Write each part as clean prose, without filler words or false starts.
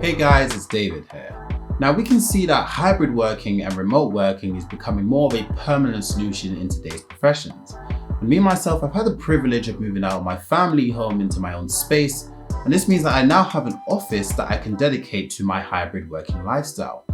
Hey guys, it's David here. Now we can see that hybrid working and remote working is becoming more of a permanent solution in today's professions. And me myself, I've had the privilege of moving out of my family home into my own space, and this means that I now have an office that I can dedicate to my hybrid working lifestyle.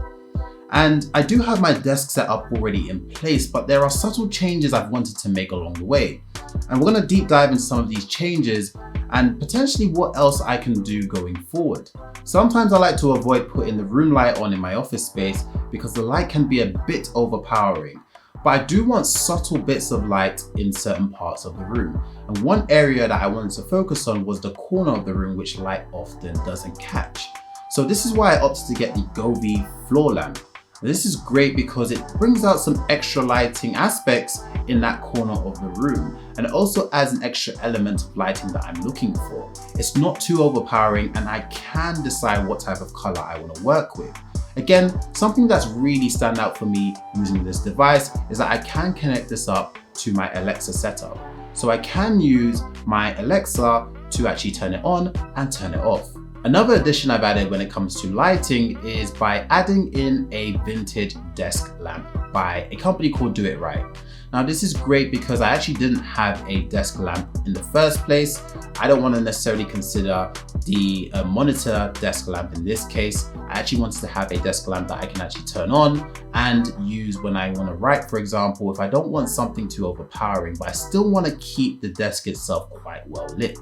And I do have my desk set up already in place, but there are subtle changes I've wanted to make along the way. And we're going to deep dive into some of these changes and potentially what else I can do going forward. Sometimes I like to avoid putting the room light on in my office space because the light can be a bit overpowering. But I do want subtle bits of light in certain parts of the room. And one area that I wanted to focus on was the corner of the room which light often doesn't catch. So this is why I opted to get the Govee floor lamp. This is great because it brings out some extra lighting aspects in that corner of the room, and it also adds an extra element of lighting that I'm looking for. It's not too overpowering and I can decide what type of color I want to work with. Again, something that's really stand out for me using this device is that I can connect this up to my Alexa setup. So I can use my Alexa to actually turn it on and turn it off. Another addition I've added when it comes to lighting is by adding in a vintage desk lamp by a company called Do It Right. Now this is great because I actually didn't have a desk lamp in the first place. I don't want to necessarily consider the monitor desk lamp in this case. I actually wanted to have a desk lamp that I can actually turn on and use when I want to write, for example, if I don't want something too overpowering, but I still want to keep the desk itself quite well lit.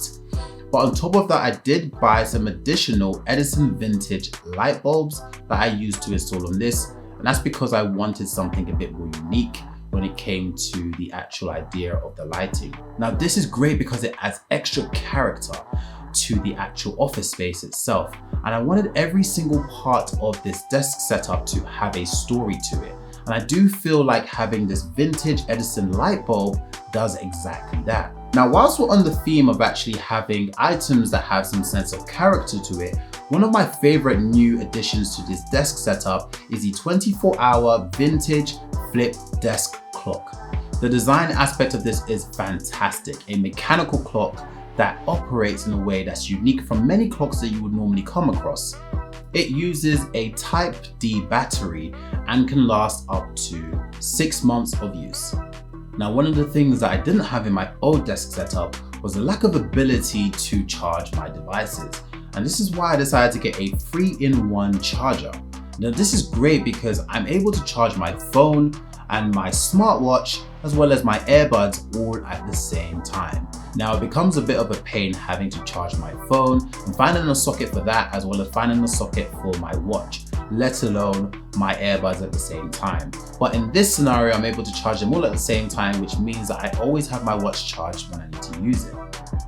But on top of that, I did buy some additional Edison vintage light bulbs that I used to install on this. And that's because I wanted something a bit more unique when it came to the actual idea of the lighting. Now this is great because it adds extra character to the actual office space itself. And I wanted every single part of this desk setup to have a story to it. And I do feel like having this vintage Edison light bulb does exactly that. Now, whilst we're on the theme of actually having items that have some sense of character to it, one of my favorite new additions to this desk setup is the 24-hour vintage flip desk clock. The design aspect of this is fantastic. A mechanical clock that operates in a way that's unique from many clocks that you would normally come across. It uses a Type D battery and can last up to 6 months of use. Now, one of the things that I didn't have in my old desk setup was the lack of ability to charge my devices. And this is why I decided to get a 3-in-1 charger. Now, this is great because I'm able to charge my phone and my smartwatch as well as my earbuds all at the same time. Now it becomes a bit of a pain having to charge my phone and finding a socket for that as well as finding a socket for my watch, let alone my earbuds at the same time. But in this scenario, I'm able to charge them all at the same time, which means that I always have my watch charged when I need to use it.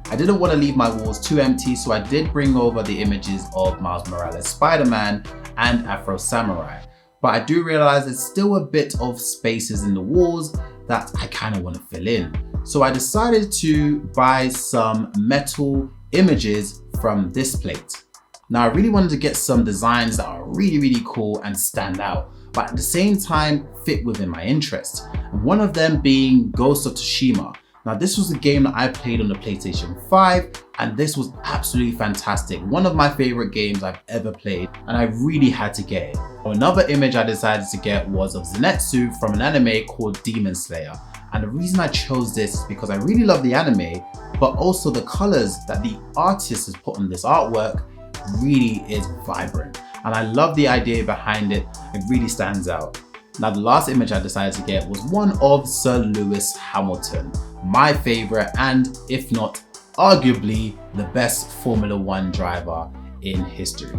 I didn't want to leave my walls too empty, so I did bring over the images of Miles Morales Spider-Man and Afro Samurai. But I do realize there's still a bit of spaces in the walls that I kind of want to fill in. So I decided to buy some metal images from this plate. Now I really wanted to get some designs that are really cool and stand out, but at the same time fit within my interest. And one of them being Ghost of Tsushima. Now this was a game that I played on the PlayStation 5 and this was absolutely fantastic. One of my favorite games I've ever played and I really had to get it. Another image I decided to get was of Zenitsu from an anime called Demon Slayer. And the reason I chose this is because I really love the anime, but also the colors that the artist has put on this artwork really is vibrant. And I love the idea behind it, it really stands out. Now the last image I decided to get was one of Sir Lewis Hamilton, my favorite and if not arguably the best Formula 1 driver in history.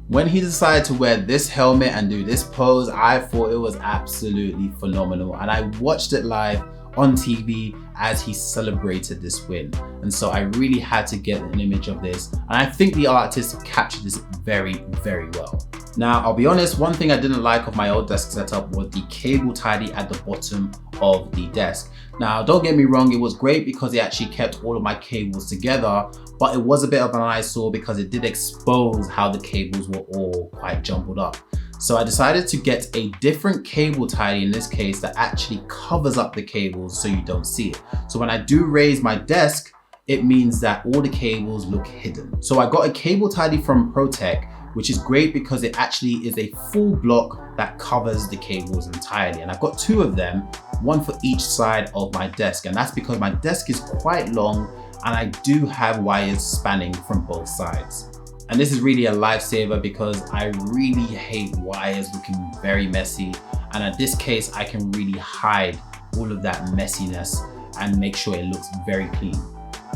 When he decided to wear this helmet and do this pose, I thought it was absolutely phenomenal and I watched it live on TV as he celebrated this win. And so I really had to get an image of this and I think the artist captured this very well. Now I'll be honest, one thing I didn't like of my old desk setup was the cable tidy at the bottom of the desk. Now don't get me wrong, it was great because it actually kept all of my cables together, but it was a bit of an eyesore because it did expose how the cables were all quite jumbled up. So I decided to get a different cable tidy in this case that actually covers up the cables so you don't see it. So when I do raise my desk, it means that all the cables look hidden. So I got a cable tidy from ProTech which is great because it actually is a full block that covers the cables entirely. And I've got 2 of them, one for each side of my desk. And that's because my desk is quite long and I do have wires spanning from both sides. And this is really a lifesaver because I really hate wires looking very messy. And in this case, I can really hide all of that messiness and make sure it looks very clean.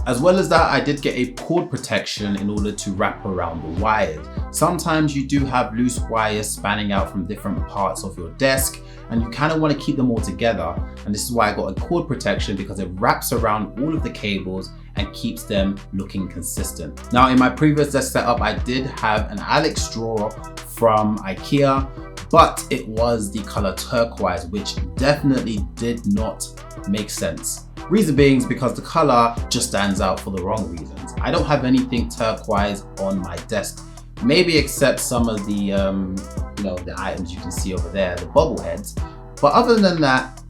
As well as that, I did get a cord protection in order to wrap around the wires. Sometimes you do have loose wires spanning out from different parts of your desk and you kind of want to keep them all together. And this is why I got a cord protection, because it wraps around all of the cables and keeps them looking consistent. Now, in my previous desk setup, I did have an Alex drawer from Ikea, but it was the color turquoise, which definitely did not make sense. Reason being is because the color just stands out for the wrong reasons. I don't have anything turquoise on my desk, maybe except some of the the items you can see over there, the bobbleheads. But other than that,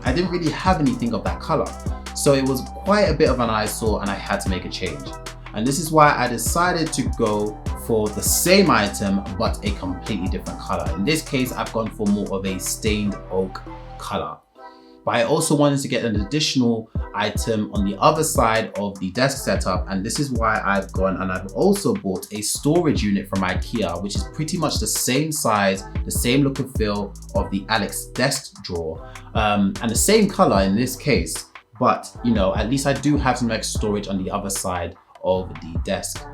I didn't really have anything of that color. So it was quite a bit of an eyesore and I had to make a change. And this is why I decided to go for the same item, but a completely different color. In this case, I've gone for more of a stained oak color. But I also wanted to get an additional item on the other side of the desk setup, and this is why I've gone and I've also bought a storage unit from Ikea, which is pretty much the same size, the same look and feel of the Alex desk drawer, and the same color in this case. But at least I do have some extra storage on the other side of the desk.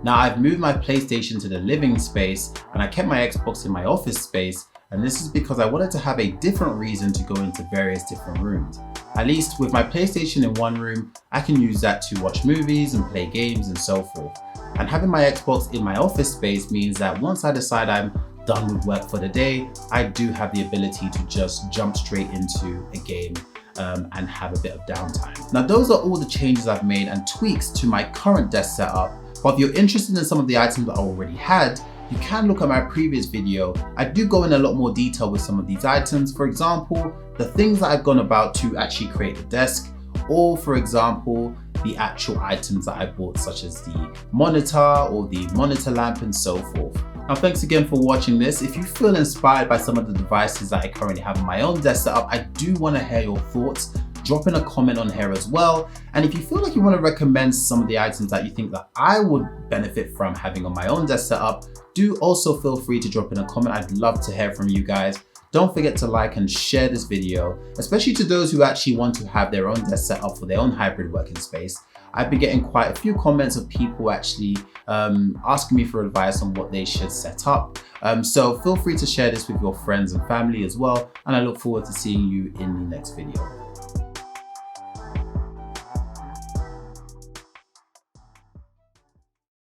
Now I've moved my PlayStation to the living space and I kept my Xbox in my office space. And this is because I wanted to have a different reason to go into various different rooms. At least with my PlayStation in one room, I can use that to watch movies and play games and so forth. And having my Xbox in my office space means that once I decide I'm done with work for the day, I do have the ability to just jump straight into a game and have a bit of downtime. Now those are all the changes I've made and tweaks to my current desk setup. But if you're interested in some of the items that I already had, you can look at my previous video. I do go in a lot more detail with some of these items. For example, the things that I've gone about to actually create the desk, or for example, the actual items that I bought, such as the monitor or the monitor lamp and so forth. Now, thanks again for watching this. If you feel inspired by some of the devices that I currently have in my own desk setup, I do want to hear your thoughts. Drop in a comment on here as well. And if you feel like you want to recommend some of the items that you think that I would benefit from having on my own desk setup, do also feel free to drop in a comment. I'd love to hear from you guys. Don't forget to like and share this video, especially to those who actually want to have their own desk setup for their own hybrid working space. I've been getting quite a few comments of people actually asking me for advice on what they should set up. So feel free to share this with your friends and family as well. And I look forward to seeing you in the next video.